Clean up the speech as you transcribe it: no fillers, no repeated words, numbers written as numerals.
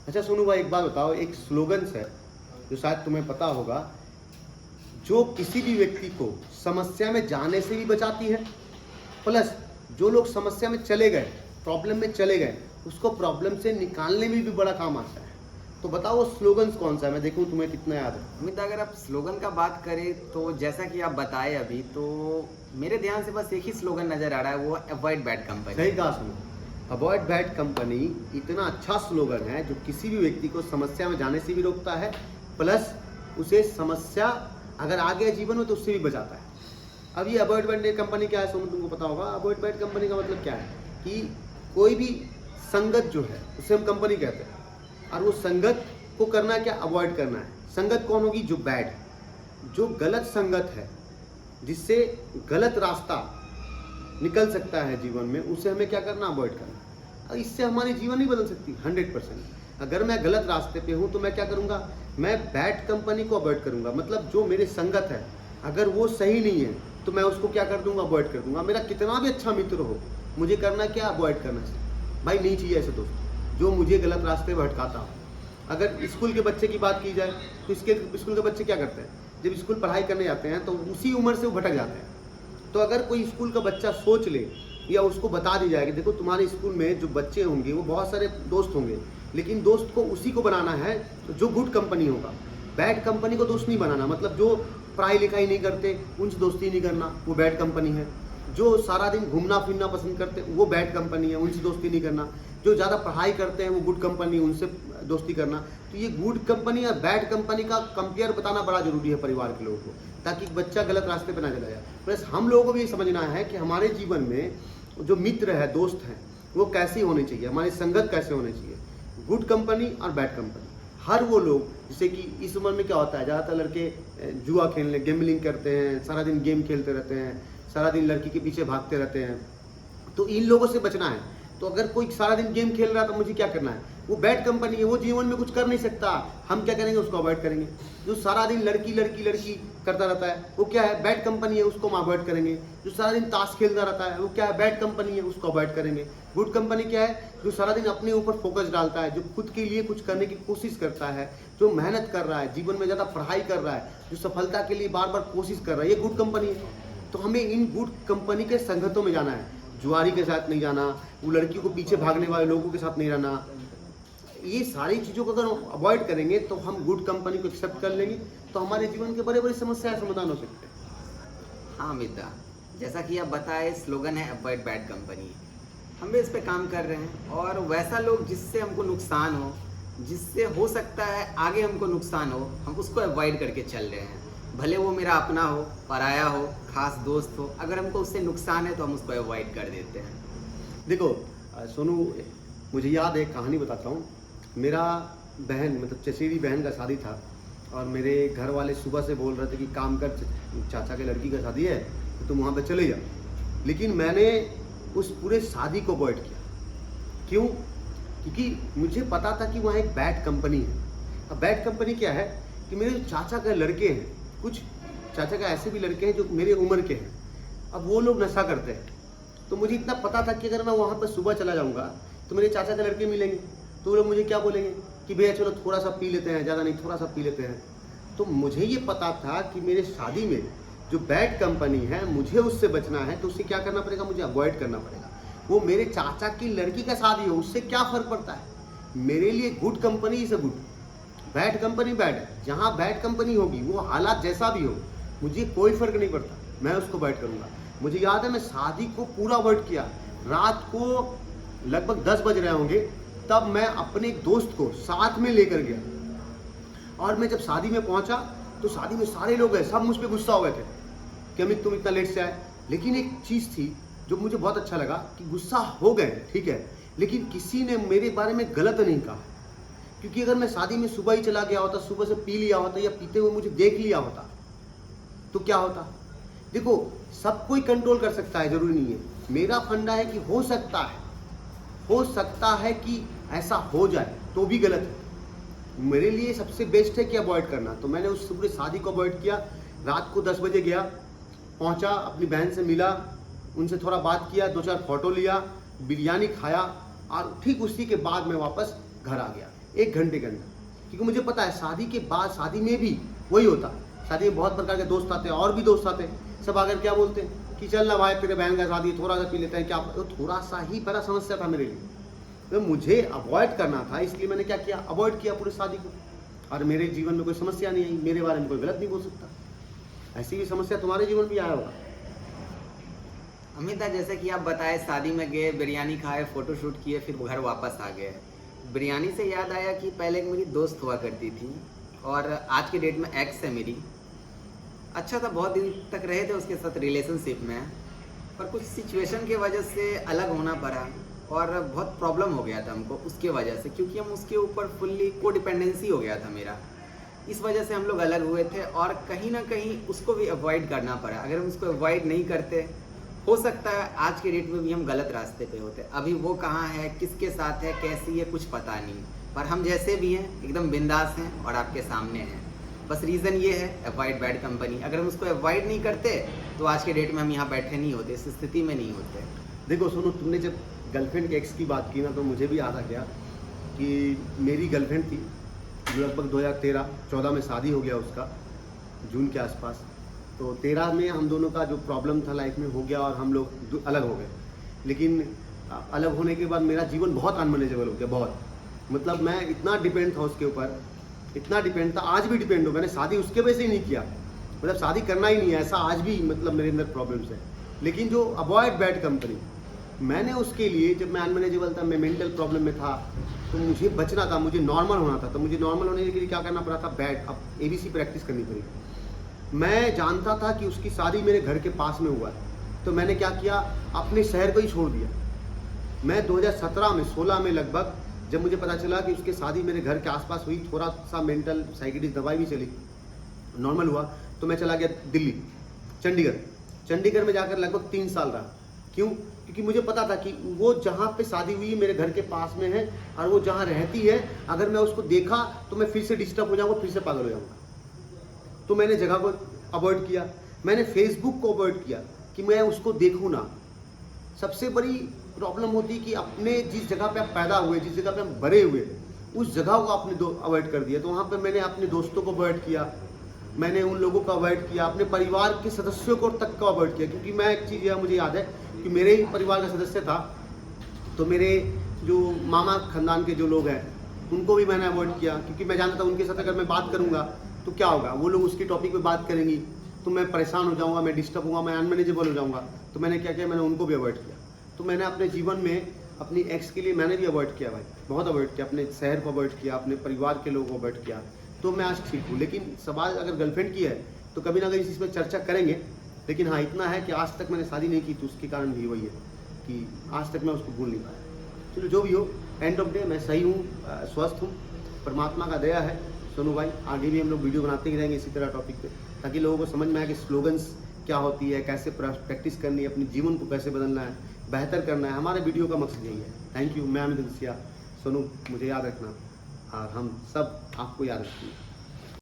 अच्छा सोनू भाई, एक बात बताओ, एक स्लोगन्स है जो शायद तुम्हें पता होगा, जो किसी भी व्यक्ति को समस्या में जाने से भी बचाती है, प्लस जो लोग समस्या में चले गए, प्रॉब्लम में चले गए, उसको प्रॉब्लम से निकालने में भी बड़ा काम आता है। तो बताओ वो स्लोगन्स कौन सा है, मैं देखूं तुम्हें कितना याद है। अमित, अगर आप स्लोगन का बात करें तो जैसा कि आप बताए अभी, तो मेरे ध्यान से बस एक ही स्लोगन नजर आ रहा है, वो अवॉइड बैड कंपनी। सही कहा सुनो, अवॉइड बैड कंपनी इतना अच्छा स्लोगन है जो किसी भी व्यक्ति को समस्या में जाने से भी रोकता है, प्लस उसे समस्या अगर आ गया जीवन में तो उससे भी बचाता है। अब ये अवॉइड बैड कंपनी क्या है सोनू, तुमको पता होगा। अवॉइड बैड कंपनी का मतलब क्या है कि कोई भी संगत जो है उसे हम कंपनी कहते हैं, और वो संगत को करना क्या, अवॉइड करना है। संगत कौन होगी, जो बैड, जो गलत संगत है, जिससे गलत रास्ता निकल सकता है जीवन में, उसे हमें क्या करना, अवॉइड करना। और इससे हमारी जीवन नहीं बदल सकती 100%। अगर मैं गलत रास्ते पे हूँ तो मैं क्या करूँगा, मैं बैड कंपनी को अवॉइड करूँगा। मतलब जो मेरे संगत है अगर वो सही नहीं है तो मैं उसको क्या कर दूंगा, अवॉइड कर दूंगा। मेरा कितना भी अच्छा मित्र हो, मुझे करना क्या, अवॉइड करना चाहिए। भाई नहीं चाहिए ऐसे दोस्त जो मुझे गलत रास्ते पर भटकाता हो। अगर स्कूल के बच्चे की बात की जाए तो इसके स्कूल के बच्चे क्या करते हैं, जब स्कूल पढ़ाई करने जाते हैं तो उसी उम्र से वो भटक जाते हैं। तो अगर कोई स्कूल का बच्चा सोच ले या उसको बता दी जाए कि देखो तुम्हारे स्कूल में जो बच्चे होंगे वो बहुत सारे दोस्त होंगे, लेकिन दोस्त को उसी को बनाना है जो गुड कंपनी होगा। बैड कंपनी को दोस्त नहीं बनाना। मतलब जो पढ़ाई लिखाई नहीं करते उनसे दोस्ती नहीं करना, वो बैड कंपनी है। जो सारा दिन घूमना फिरना पसंद करते वो बैड कंपनी है, उनसे दोस्ती नहीं करना। जो ज़्यादा पढ़ाई करते हैं वो गुड कंपनी, उनसे दोस्ती करना। तो ये गुड कंपनी और बैड कंपनी का कंपेयर बताना बड़ा जरूरी है परिवार के लोगों को, ताकि बच्चा गलत रास्ते पर ना चला जाए। प्लस हम लोगों को भी समझना है कि हमारे जीवन में जो मित्र है, दोस्त हैं, वो कैसी होनी चाहिए, हमारी संगत कैसे होनी चाहिए, गुड कंपनी और बैड कंपनी। हर वो लोग, जैसे कि इस उम्र में क्या होता है, ज़्यादातर लड़के जुआ खेलने, गेमलिंग करते हैं, सारा दिन गेम खेलते रहते हैं, सारा दिन लड़की के पीछे भागते रहते हैं। तो इन लोगों से बचना है। तो अगर कोई सारा दिन गेम खेल रहा है तो मुझे क्या करना है, वो बैड कंपनी है, वो जीवन में कुछ कर नहीं सकता। हम क्या करेंगे, उसको अवॉइड करेंगे। जो सारा दिन लड़की लड़की लड़की करता रहता है वो क्या है, बैड कंपनी है, उसको हम अवॉइड करेंगे। जो सारा दिन ताश खेलता रहता है वो क्या है, बैड कंपनी है, उसको अवॉइड करेंगे। गुड कंपनी क्या है, जो सारा दिन अपने ऊपर फोकस डालता है, जो खुद के लिए कुछ करने की कोशिश करता है, जो मेहनत कर रहा है, जीवन में ज़्यादा पढ़ाई कर रहा है, जो सफलता के लिए बार बार कोशिश कर रहा है, ये गुड कंपनी है। तो हमें इन गुड कंपनी के संगतों में जाना है। जुआरी के साथ नहीं जाना, वो लड़की को पीछे भागने वाले लोगों के साथ नहीं रहना। ये सारी चीज़ों को अगर अवॉइड करेंगे तो हम गुड कंपनी को एक्सेप्ट कर लेंगे, तो हमारे जीवन के बड़े बड़ी समस्याएं समाधान हो सकते हैं। हाँ अमिता, जैसा कि आप बताए, स्लोगन है अवॉइड बैड कंपनी। हम भी इस पे काम कर रहे हैं, और वैसा लोग जिससे हमको नुकसान हो, जिससे हो सकता है आगे हमको नुकसान हो, हम उसको अवॉइड करके चल रहे हैं। भले वो मेरा अपना हो, पराया हो, खास दोस्त हो, अगर हमको उससे नुकसान है तो हम उसको अवॉइड कर देते हैं। देखो सोनू, मुझे याद है, कहानी बताता हूँ। मेरा बहन, मतलब चचेरी बहन का शादी था, और मेरे घर वाले सुबह से बोल रहे थे कि काम कर, चाचा के लड़की का शादी है तो तुम वहाँ पे चले जाओ। लेकिन मैंने उस पूरे शादी को अवॉइड किया। क्यों? क्योंकि मुझे पता था कि वहाँ एक बैड कंपनी है। अब बैड कंपनी क्या है कि मेरे चाचा के लड़के हैं, कुछ चाचा का ऐसे भी लड़के हैं जो मेरे उम्र के हैं, अब वो लोग नशा करते हैं। तो मुझे इतना पता था कि अगर मैं वहाँ पर सुबह चला जाऊँगा तो मेरे चाचा के लड़के मिलेंगे, तो वो लोग मुझे क्या बोलेंगे कि भैया चलो थोड़ा सा पी लेते हैं, ज़्यादा नहीं, थोड़ा सा पी लेते हैं। तो मुझे ये पता था कि मेरे शादी में जो बैड कंपनी है मुझे उससे बचना है, तो उसे क्या करना पड़ेगा, मुझे अवॉइड करना पड़ेगा। वो मेरे चाचा की लड़की का शादी हो, उससे क्या फ़र्क पड़ता है। मेरे लिए good company is a good, bad company bad है। जहाँ बैड कंपनी होगी, वो हालात जैसा भी हो, मुझे कोई फ़र्क नहीं पड़ता, मैं उसको अवॉइड करूँगा। मुझे याद है मैं शादी को पूरा अवॉइड किया। रात को लगभग 10 बज रहे होंगे, तब मैं अपने एक दोस्त को साथ में लेकर गया, और मैं जब शादी में पहुंचा तो शादी में सारे लोग हैं, सब मुझ पर गुस्सा हो गए थे कि अमित तुम इतना लेट से आए। लेकिन एक चीज़ थी जो मुझे बहुत अच्छा लगा कि गुस्सा हो गए, ठीक है, लेकिन किसी ने मेरे बारे में गलत नहीं कहा। क्योंकि अगर मैं शादी में सुबह ही चला गया होता, सुबह से पी लिया होता या पीते हुए मुझे देख लिया होता, तो क्या होता। देखो, सब कोई कंट्रोल कर सकता है, जरूरी नहीं है। मेरा फंडा है कि हो सकता है कि ऐसा हो जाए तो भी गलत है। मेरे लिए सबसे बेस्ट है कि अवॉइड करना। तो मैंने उस पूरी शादी को अवॉइड किया। रात को 10 बजे गया, पहुंचा, अपनी बहन से मिला, उनसे थोड़ा बात किया, 2-4 फोटो लिया, बिरयानी खाया, और ठीक उसी के बाद मैं वापस घर आ गया। 1 घंटे के अंदर। क्योंकि मुझे पता है शादी के बाद, शादी में भी वही होता, शादी में बहुत प्रकार के दोस्त आते हैं और भी दोस्त आते हैं, सब आकर क्या बोलते हैं कि चल ना भाई तेरे बहन का शादी थोड़ा सा पी लेते हैं, क्या तो थोड़ा सा ही बड़ा समस्या था मेरे लिए, तो मुझे अवॉइड करना था, इसलिए मैंने क्या किया, अवॉइड किया पूरी शादी को, और मेरे जीवन में कोई समस्या नहीं आई, मेरे बारे में कोई गलत नहीं बोल सकता। ऐसी भी समस्या तुम्हारे जीवन में भी आया होगा। अमिता, जैसे कि आप बताए शादी में गए, बिरयानी खाए, फोटो शूट किए, फिर घर वापस आ गए। बिरयानी से याद आया कि पहले एक मेरी दोस्त हुआ करती थी और आज के डेट में एक्स है मेरी। अच्छा था, बहुत दिन तक रहे थे उसके साथ रिलेशनशिप में, पर कुछ सिचुएशन की वजह से अलग होना पड़ा और बहुत प्रॉब्लम हो गया था हमको उसके वजह से, क्योंकि हम उसके ऊपर फुल्ली को डिपेंडेंसी हो गया था मेरा। इस वजह से हम लोग अलग हुए थे और कहीं ना कहीं उसको भी अवॉइड करना पड़ा। अगर हम उसको अवॉइड नहीं करते, हो सकता है आज के डेट में भी हम गलत रास्ते पे होते। अभी वो कहाँ है, किसके साथ है, कैसी है, कुछ पता नहीं, पर हम जैसे भी हैं एकदम बिंदास हैं और आपके सामने हैं। बस रीज़न ये है अवॉइड बैड कंपनी। अगर हम उसको अवॉइड नहीं करते तो आज के डेट में हम यहाँ बैठे नहीं होते, इस स्थिति में नहीं होते। देखो सुनो, तुमने जब गर्लफ्रेंड के एक्स की बात की ना, तो मुझे भी याद आ गया कि मेरी गर्लफ्रेंड थी जो लगभग 2013-14 में शादी हो गया उसका, जून के आसपास। तो 13 में हम दोनों का जो प्रॉब्लम था लाइफ में हो गया और हम लोग अलग हो गए। लेकिन अलग होने के बाद मेरा जीवन बहुत अनमैनेजेबल हो गया, बहुत, मतलब मैं इतना डिपेंड था उसके ऊपर, इतना डिपेंड था, आज भी डिपेंड हूँ। मैंने शादी उसके वजह से ही नहीं किया, मतलब शादी करना ही नहीं है, ऐसा आज भी मतलब मेरे अंदर प्रॉब्लम्स है। लेकिन जो अवॉइड बैड कंपनी, मैंने उसके लिए, जब मैं अनमैनेजेबल था, मैं मेंटल प्रॉब्लम में था, तो मुझे बचना था, मुझे नॉर्मल होना था। तो मुझे नॉर्मल होने के लिए क्या करना पड़ा था, बैड, अब ABC प्रैक्टिस करनी पड़ी। मैं जानता था कि उसकी शादी मेरे घर के पास में हुआ है, तो मैंने क्या किया, अपने शहर को ही छोड़ दिया। मैं 2017 में 16 में लगभग, जब मुझे पता चला कि उसकी शादी मेरे घर के आसपास हुई, थोड़ा सा मेंटल साइकिट्रिस्ट दवाई भी चली, नॉर्मल हुआ, तो मैं चला गया दिल्ली, चंडीगढ़ में जाकर लगभग 3 साल रहा। क्यों? क्योंकि मुझे पता था कि वो जहाँ पे शादी हुई मेरे घर के पास में है, और वो जहाँ रहती है, अगर मैं उसको देखा तो मैं फिर से डिस्टर्ब हो जाऊँगा, फिर से पागल हो जाऊँगा। तो मैंने जगह को अवॉइड किया, मैंने फेसबुक को अवॉइड किया कि मैं उसको देखूँ ना। सबसे बड़ी प्रॉब्लम होती है कि अपने जिस जगह पे आप पैदा हुए, जिस जगह पे हम बड़े हुए, उस जगह को आपने अवॉइड कर दिया। तो वहाँ पे मैंने अपने दोस्तों को अवॉइड किया, मैंने उन लोगों को अवॉइड किया, अपने परिवार के सदस्यों को तक का अवॉइड किया। क्योंकि मैं एक चीज़ मुझे याद है कि मेरे ही परिवार का सदस्य था, तो मेरे जो मामा खानदान के जो लोग हैं उनको भी मैंने अवॉइड किया, क्योंकि मैं जानता था उनके साथ अगर मैं बात करूँगा तो क्या होगा, वो लोग उसके टॉपिक पे बात करेंगी तो मैं परेशान हो जाऊँगा, मैं डिस्टर्ब होऊंगा, मैं अनमैनेजेबल हो जाऊँगा। तो मैंने क्या किया, मैंने उनको भी अवॉइड किया। तो मैंने अपने जीवन में अपनी एक्स के लिए मैंने भी अवॉइड किया भाई, बहुत अवॉइड किया, अपने शहर को अवॉइड किया, अपने परिवार के लोगों को अवॉइड किया। तो मैं आज ठीक हूँ। लेकिन सवाल अगर गर्लफ्रेंड की है तो कभी ना कभी इस पर चर्चा करेंगे। लेकिन हाँ, इतना है कि आज तक मैंने शादी नहीं की, तो उसके कारण भी वही है कि आज तक मैं उसको भूल नहीं पाया। चलो जो भी हो, एंड ऑफ डे मैं सही हूँ, स्वस्थ हूँ, परमात्मा का दया है। सोनू भाई, आगे भी हम लोग वीडियो बनाते ही रहेंगे इसी तरह टॉपिक पे, ताकि लोगों को समझ में आए कि स्लोगन्स क्या होती है, कैसे प्रैक्टिस करनी है, अपने जीवन को कैसे बदलना है, बेहतर करना है। हमारे वीडियो का मकसद यही है। Thank you. मैं अमित, सोनू मुझे याद रखना, और हम सब आपको याद रखेंगे।